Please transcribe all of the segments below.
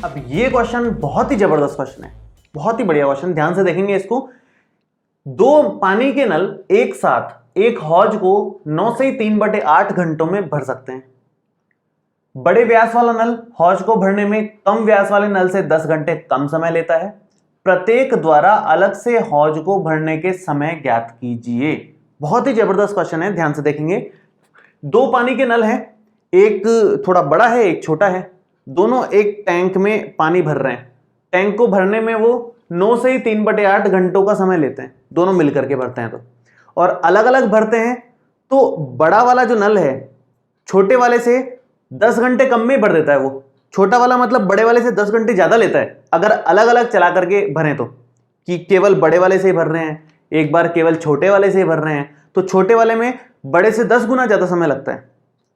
अब ये क्वेश्चन बहुत ही जबरदस्त क्वेश्चन है, बहुत ही बढ़िया क्वेश्चन। ध्यान से देखेंगे इसको। दो पानी के नल एक साथ एक हौज को 9 से 3/8 घंटों में भर सकते हैं। बड़े व्यास वाला नल हौज को भरने में कम व्यास वाले नल से 10 घंटे कम समय लेता है। प्रत्येक द्वारा अलग से हौज को भरने के समय ज्ञात कीजिए। बहुत ही जबरदस्त क्वेश्चन है, ध्यान से देखेंगे। दो पानी के नल हैं, एक थोड़ा बड़ा है एक छोटा है, दोनों एक टैंक में पानी भर रहे हैं। टैंक को भरने में वो 9 से 3/8 घंटों का समय लेते हैं, दोनों मिलकर के भरते हैं तो, और अलग अलग भरते हैं तो बड़ा वाला जो नल है छोटे वाले से 10 घंटे कम में भर देता है। वो छोटा वाला मतलब बड़े वाले से 10 घंटे ज्यादा लेता है अगर अलग अलग चला करके भरें तो, कि केवल बड़े वाले से ही भर रहे हैं, एक बार केवल छोटे वाले से ही भर रहे हैं तो छोटे वाले में बड़े से 10 गुना ज्यादा समय लगता है।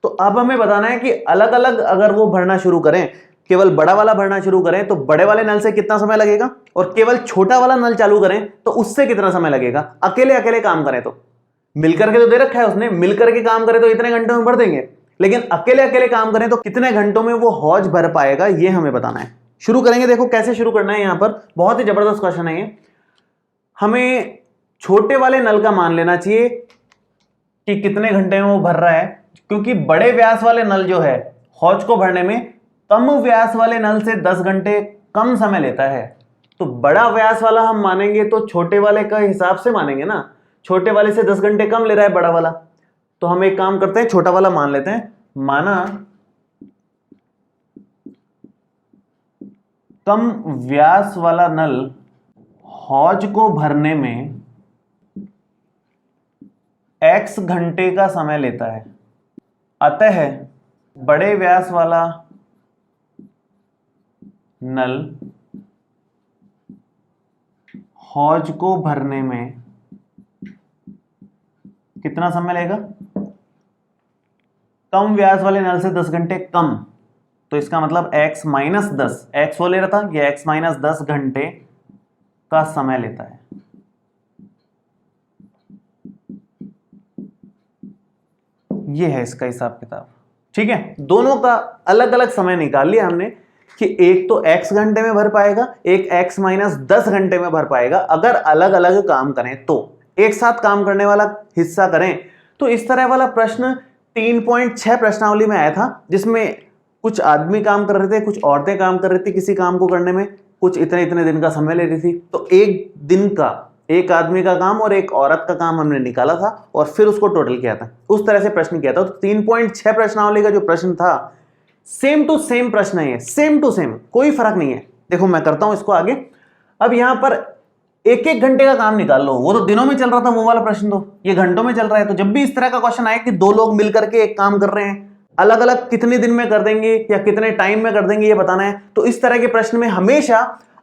तो अब हमें बताना है कि अलग अलग अगर वो भरना शुरू करें, केवल बड़ा वाला भरना शुरू करें तो बड़े वाले नल से कितना समय लगेगा, और केवल छोटा वाला नल चालू करें तो उससे कितना समय लगेगा। अकेले अकेले काम करें तो, मिलकर के तो दे रखा है उसने, मिलकर के काम करें तो इतने घंटों में भर देंगे, लेकिन अकेले अकेले काम करें तो कितने घंटों में वो हौज भर पाएगा, ये हमें बताना है। शुरू करेंगे, देखो कैसे शुरू करना है। यहां पर बहुत ही जबरदस्त क्वेश्चन है ये। हमें छोटे वाले नल का मान लेना चाहिए कि कितने घंटे में वो भर रहा है, क्योंकि बड़े व्यास वाले नल जो है हौज को भरने में कम व्यास वाले नल से 10 घंटे कम समय लेता है। तो बड़ा व्यास वाला हम मानेंगे तो छोटे वाले का हिसाब से मानेंगे ना, छोटे वाले से 10 घंटे कम ले रहा है बड़ा वाला, तो हम एक काम करते हैं छोटा वाला मान लेते हैं। माना कम व्यास वाला नल हौज को भरने में x घंटे का समय लेता है, अतः बड़े व्यास वाला नल हौज को भरने में कितना समय लेगा, कम व्यास वाले नल से 10 घंटे कम, तो इसका मतलब x - 10, x वो ले रहा था, ये x - 10 घंटे का समय लेता है। ये है इसका हिसाब किताब, ठीक है। दोनों का अलग अलग समय निकाल लिया हमने कि एक तो x घंटे में भर पाएगा, एक x - 10 घंटे में भर पाएगा। अगर अलग अलग काम करें तो, एक साथ काम करने वाला हिस्सा करें तो इस तरह वाला प्रश्न 3.6 प्रश्नावली में आया था, जिसमें कुछ आदमी काम कर रहे थे, कुछ औरतें काम कर रही थी किसी काम को करने में, कुछ इतने इतने दिन का समय ले रही थी। तो एक दिन का एक आदमी का काम और एक औरत का काम हमने निकाला था और फिर उसको टोटल किया था, उस तरह से प्रश्न किया था। तो 3.6 प्रश्नावली का जो प्रश्न था सेम टू सेम प्रश्न है, सेम टू सेम, कोई फर्क नहीं है। देखो मैं करता हूं इसको आगे। अब यहां पर एक एक घंटे का काम निकाल लो, वो तो दिनों में चल रहा था वो वाला प्रश्न, तो ये घंटों में चल रहा है। तो जब भी इस तरह का क्वेश्चन आए कि दो लोग मिलकर के एक काम कर रहे हैं, अलग अलग कितने दिन में कर देंगे या कितने टाइम में कर देंगे ये बताना है, तो इस तरह के प्रश्न में हमेशा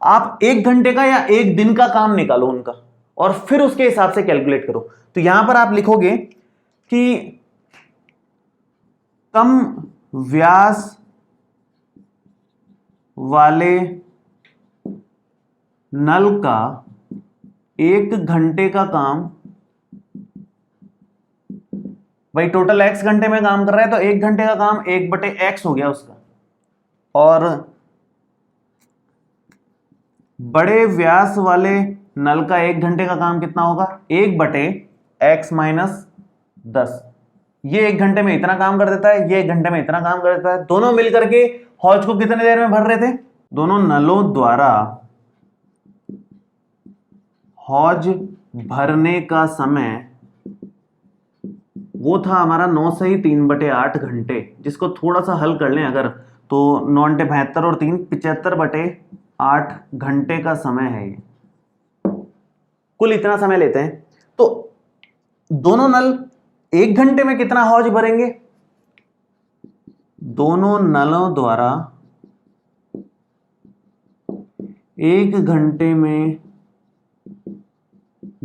आप 1 घंटे का या 1 दिन का काम निकालो उनका और फिर उसके हिसाब से कैलकुलेट करो। तो यहां पर आप लिखोगे कि कम व्यास वाले नल का 1 घंटे का काम, भाई टोटल x घंटे में काम कर रहा है तो 1 घंटे का काम 1/x हो गया उसका, और बड़े व्यास वाले नल का 1 घंटे का काम कितना होगा, 1/x - 10। ये 1 घंटे में इतना काम कर देता है, ये 1 घंटे में इतना काम कर देता है। दोनों मिलकर के हौज को कितने देर में भर रहे थे, दोनों नलों द्वारा हौज भरने का समय वो था हमारा 9 से 3/8 घंटे। जिसको थोड़ा सा हल कर लें अगर, तो 9 × 72 और 3 75/8 घंटे का समय है ये, कुल इतना समय लेते हैं। तो दोनों नल 1 घंटे में कितना हौज भरेंगे, दोनों नलों द्वारा 1 घंटे में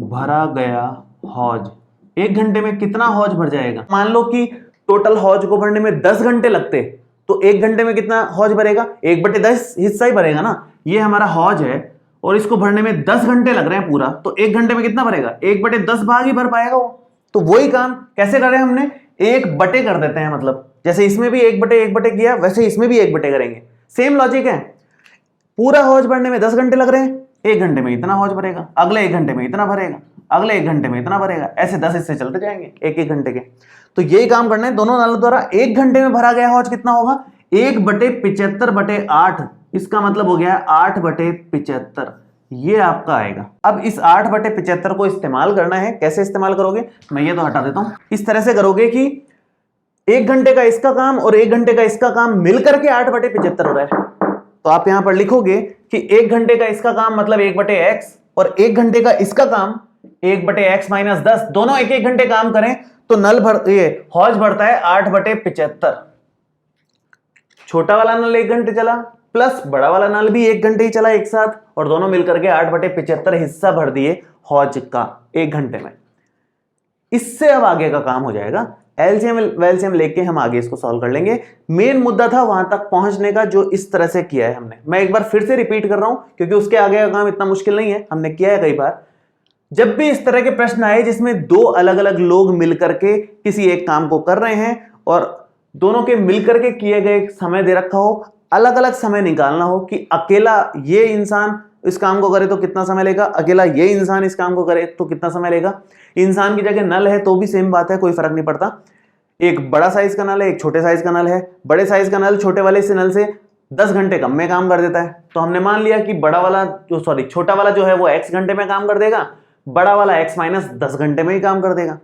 भरा गया हौज, 1 घंटे में कितना हौज भर जाएगा। मान लो कि टोटल हौज को भरने में 10 घंटे लगते, तो 1 घंटे में कितना हौज भरेगा, 1/10 हिस्सा ही भरेगा ना। ये हमारा हौज है और इसको भरने में 10 घंटे लग रहे हैं पूरा, तो 1 घंटे में कितना भरेगा, 1/10 भाग ही भर पाएगा वो। तो वही काम कैसे कर रहे हैं हमने, 1/, कर देते हैं। मतलब जैसे इसमें भी 1/1 किया, वैसे इसमें भी 1/, करेंगे। सेम लॉजिक है। पूरा हौज भरने में 10 घंटे लग रहे हैं, 1 घंटे में इतना हौज भरेगा, अगले 1 घंटे में इतना भरेगा, अगले 1 घंटे में इतना भरेगा, ऐसे 10 हिस्से चलते जाएंगे 1-1 घंटे के। तो यही काम करना है दोनों नल द्वारा। 1 घंटे में भरा गया हौज कितना होगा, 1/75/8, इसका मतलब हो गया 8/75, ये आपका आएगा। अब इस 8/75 को इस्तेमाल करना है, कैसे इस्तेमाल करोगे, मैं ये तो हटा देता हूं। इस तरह से करोगे कि 1 घंटे का इसका काम और 1 घंटे का इसका काम मिलकर के 8/75 हो रहा है। तो आप यहां पर लिखोगे कि 1 घंटे का इसका काम मतलब 1/x और 1 घंटे का इसका काम 1/x-10, दोनों 1-1 घंटे काम करें तो नल भर ये हौज भरता है 8/75। छोटा वाला नल 1 घंटे चला प्लस बड़ा वाला नल भी 1 घंटे ही चला एक साथ, और दोनों मिलकर के 8/75 हिस्सा भर दिए हौज का 1 घंटे में। इससे अब आगे का काम हो जाएगा, एलसीएम वेलसीएम लेके हम आगे इसको सॉल्व कर लेंगे। मेन मुद्दा था वहां तक पहुंचने का जो इस तरह से किया है हमने। मैं एक बार फिर से रिपीट कर रहा हूं क्योंकि उसके आगे का काम इतना मुश्किल नहीं है, हमने किया है कई बार। जब भी इस तरह के प्रश्न आए जिसमें दो अलग अलग लोग मिलकर के किसी एक काम को कर रहे हैं और दोनों के मिलकर के किए गए समय दे रखा हो, अलग अलग समय निकालना हो कि अकेला ये इंसान इस काम को करे तो कितना समय लेगा, अकेला ये इंसान इस काम को करे तो कितना समय लेगा। इंसान की जगह नल है तो भी सेम बात है, कोई फर्क नहीं पड़ता। एक बड़ा साइज का नल है, एक छोटे साइज का नल है। बड़े साइज का नल छोटे वाले से नल से 10 घंटे कम में काम कर देता है, तो हमने मान लिया कि छोटा वाला जो है वो x घंटे में काम कर देगा, बड़ा वाला x-10 घंटे में ही काम कर देगा।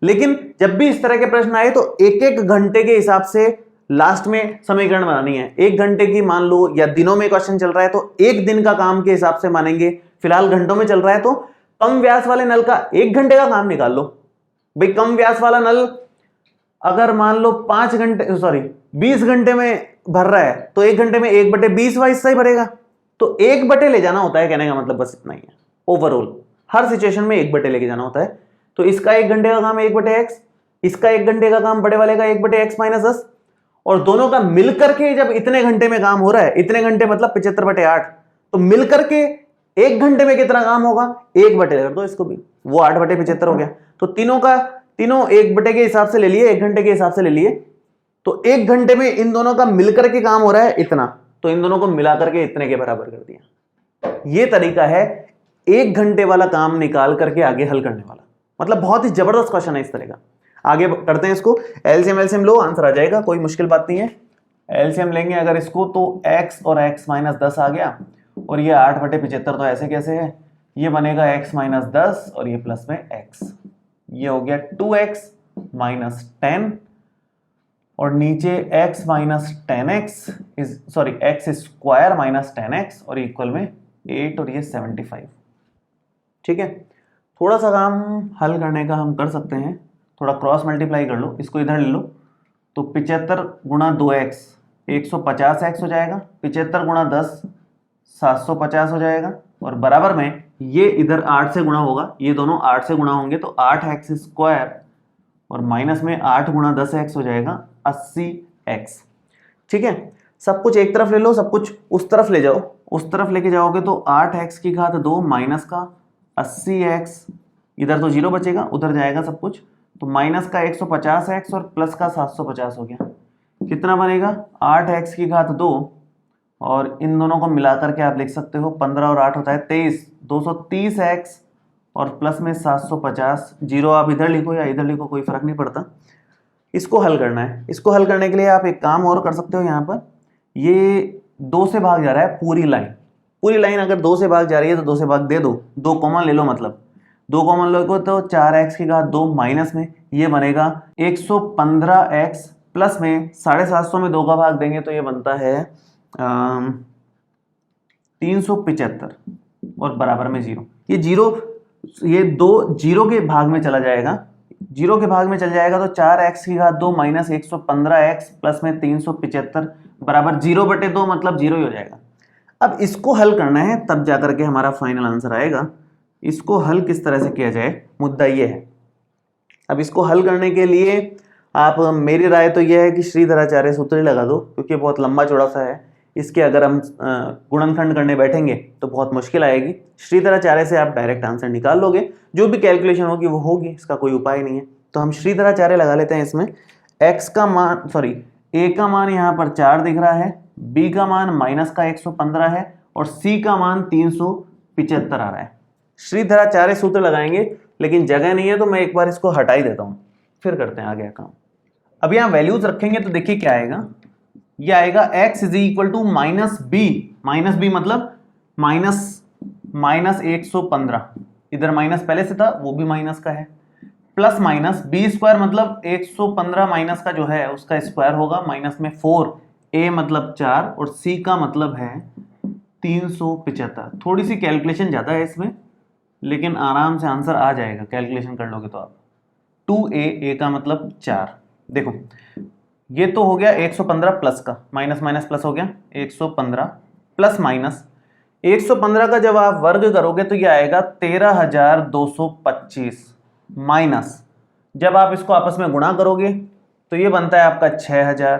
लेकिन जब भी इस तरह के प्रश्न आए तो एक एक घंटे के हिसाब से लास्ट में समीकरण बनानी है। 1 घंटे की मान लो या दिनों में क्वेश्चन चल रहा है तो 1 दिन का काम के हिसाब से मानेंगे, फिलहाल घंटों में चल रहा है तो कम व्यास वाले नल का 1 घंटे का काम निकाल लो। भाई कम व्यास वाला नल अगर मान लो 20 घंटे में भर रहा है तो 1 घंटे में 1/20 वाला हिस्सा ही भरेगा, तो 1 ले जाना होता है, कहने का मतलब बस इतना ही है। ओवरऑल हर सिचुएशन में 1 लेके जाना होता है। तो इसका 1 घंटे का काम 1/x, इसका 1 घंटे का काम बड़े वाले का 1/x-10, और दोनों का मिलकर के जब इतने घंटे में काम हो रहा है, इतने घंटे मतलब 75/8, तो मिलकर के 1 घंटे में कितना काम होगा, 1 कर दो इसको भी, वो 8/75 हो गया। तो तीनों 1 के हिसाब से ले लिए, 1 घंटे के हिसाब से ले लिए, तो 1 घंटे में इन दोनों का मिलकर के काम हो रहा है इतना, तो इन दोनों को मिलाकर के इतने के बराबर कर दिया। ये तरीका है 1 घंटे वाला काम निकाल करके आगे हल करने वाला। मतलब बहुत ही जबरदस्त क्वेश्चन है इस तरह का। आगे करते हैं इसको, एलसीएम लो, आंसर आ जाएगा, कोई मुश्किल बात नहीं है। एलसीएम लेंगे अगर इसको तो x और x-10 आ गया, और ये 8/75 तो ऐसे कैसे है, ये बनेगा x-10 और ये प्लस में x, ये हो गया 2x-10, और नीचे x-10x x² - 10x और इक्वल में 8 और ये 75। ठीक है, थोड़ा सा काम हल करने का हम कर सकते हैं, थोड़ा क्रॉस मल्टीप्लाई कर लो, इसको इधर ले लो, तो 75 × 2x 150x हो जाएगा, 75 × 10 750 हो जाएगा, और बराबर में ये इधर 8 से गुणा होगा, ये दोनों 8 से गुणा होंगे तो 8x² और माइनस में 8 × 10x हो जाएगा 80x। ठीक है, सब कुछ एक तरफ ले लो, सब कुछ उस तरफ ले जाओ, उस तरफ लेके जाओगे तो 8x² माइनस का 80x, इधर तो 0 बचेगा, उधर जाएगा सब कुछ, तो माइनस का 150x और प्लस का 750 हो गया। कितना बनेगा, 8x² और इन दोनों को मिला करके आप लिख सकते हो 15 और 8 होता है 23, 230x और प्लस में 750, 0 आप इधर लिखो या इधर लिखो, कोई फर्क नहीं पड़ता। इसको हल करना है। इसको हल करने के लिए आप एक काम और कर सकते हो, यहाँ पर ये 2 से भाग जा रहा है पूरी लाइन अगर 2 से भाग जा रही है तो 2 से भाग दे दो, 2 कॉमन ले लो, मतलब 2 कॉमन लो तो 4x² माइनस में ये बनेगा 115x प्लस में 750 में 2 का भाग देंगे तो ये बनता है 375 और बराबर में 0। ये 2 0 के भाग में चला जाएगा, 0 के भाग में चल जाएगा तो 4x² माइनस 115x प्लस में 375 बराबर 0/2, मतलब 0 ही हो जाएगा। अब इसको हल करना है, तब जाकर के हमारा फाइनल आंसर आएगा। इसको हल किस तरह से किया जाए, मुद्दा ये है। अब इसको हल करने के लिए आप, मेरी राय तो यह है कि श्रीधराचार्य सूत्र ही लगा दो, क्योंकि बहुत लंबा चौड़ा सा है, इसके अगर हम गुणनखंड करने बैठेंगे तो बहुत मुश्किल आएगी। श्रीधराचार्य से आप डायरेक्ट आंसर निकाल लोगे, जो भी कैलकुलेशन होगी वो होगी, इसका कोई उपाय नहीं है। तो हम श्रीधराचार्य लगा लेते हैं इसमें। a का मान यहाँ पर 4 दिख रहा है, b का मान माइनस का 115 है और सी का मान 375 आ रहा है। श्रीधराचार्य सूत्र लगाएंगे, लेकिन जगह नहीं है तो मैं एक बार इसको हटा ही देता हूं, फिर करते हैं आगे काम। अब यहां वैल्यूज रखेंगे तो देखिए क्या आएगा, ये आएगा x is equal to minus b मतलब माइनस 115, इधर माइनस पहले से था वो भी माइनस का है, प्लस माइनस बी स्क्वायर मतलब 115 माइनस का जो है उसका स्क्वायर होगा, माइनस में 4, a मतलब 4 और c का मतलब है 375। थोड़ी सी कैलकुलेशन ज्यादा है इसमें, लेकिन आराम से आंसर आ जाएगा, कैलकुलेशन कर लोगे तो आप। 2a का मतलब 4। देखो ये तो हो गया 115 प्लस का, माइनस माइनस प्लस हो गया 115 प्लस माइनस 115 का जब आप वर्ग करोगे तो ये आएगा 13,225 माइनस जब आप इसको आपस में गुणा करोगे तो ये बनता है आपका 6,000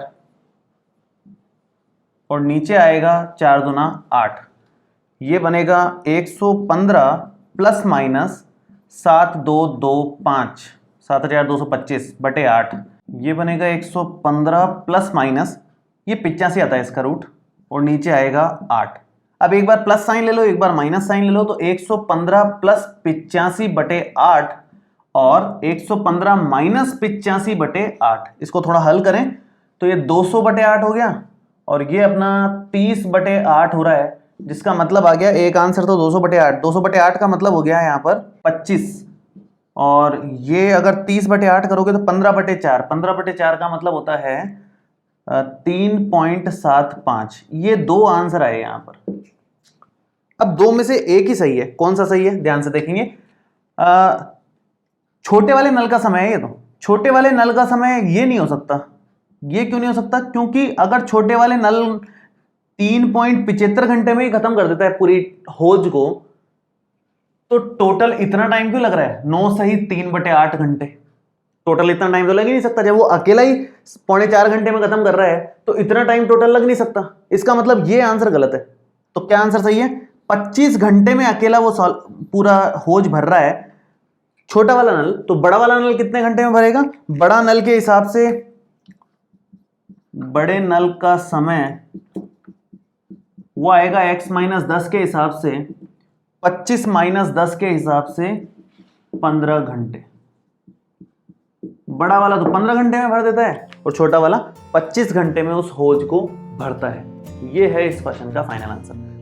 और नीचे आएगा 4 दूना 8, ये बनेगा 115 प्लस माइनस 7,225 7,225 बटे 8, ये बनेगा 115 प्लस माइनस ये 85 आता है इसका रूट और नीचे आएगा 8। अब एक बार प्लस साइन ले लो, एक बार माइनस साइन ले लो, तो 115 प्लस 85 बटे 8 और 115 माइनस 85 बटे 8, इसको थोड़ा हल करें तो ये 200 बटे 8 हो गया और ये अपना 30 बटे 8 हो रहा है, जिसका मतलब आ गया एक आंसर तो 200 बटे 8, 200 बटे 8 का मतलब हो गया यहाँ पर 25 और ये अगर 30 बटे 8 करोगे तो 15 बटे 4, 15 बटे 4 का मतलब होता है 3.75। ये दो आंसर आए यहाँ पर। अब दो में से एक ही सही है, कौन सा सही है ध्यान से देखेंगे। छोटे वाले नल का समय है ये, तो छोटे वाले नल का समय ये नहीं हो सकता। ये क्यों नहीं हो सकता? क्योंकि अगर छोटे वाले नल 3.75 घंटे में ही खत्म कर देता है पूरी होज को, तो टोटल इतना टाइम क्यों लग रहा है? 9 सही 3 बटे 8 घंटे, टोटल इतना टाइम तो लग ही नहीं सकता। जब वो अकेला ही 3.25 घंटे में खत्म कर रहा है तो इतना टाइम टोटल लग नहीं सकता। इसका मतलब ये आंसर गलत है। तो क्या आंसर सही है? 25 घंटे में अकेला वो पूरा होज भर रहा है छोटा वाला नल। तो बड़ा वाला नल कितने घंटे में भरेगा? बड़ा नल के हिसाब से बड़े नल का समय वो आएगा x माइनस 10 के हिसाब से 25 माइनस 10 के हिसाब से 15 घंटे। बड़ा वाला तो 15 घंटे में भर देता है और छोटा वाला 25 घंटे में उस होज को भरता है। ये है इस क्वेश्चन का फाइनल आंसर।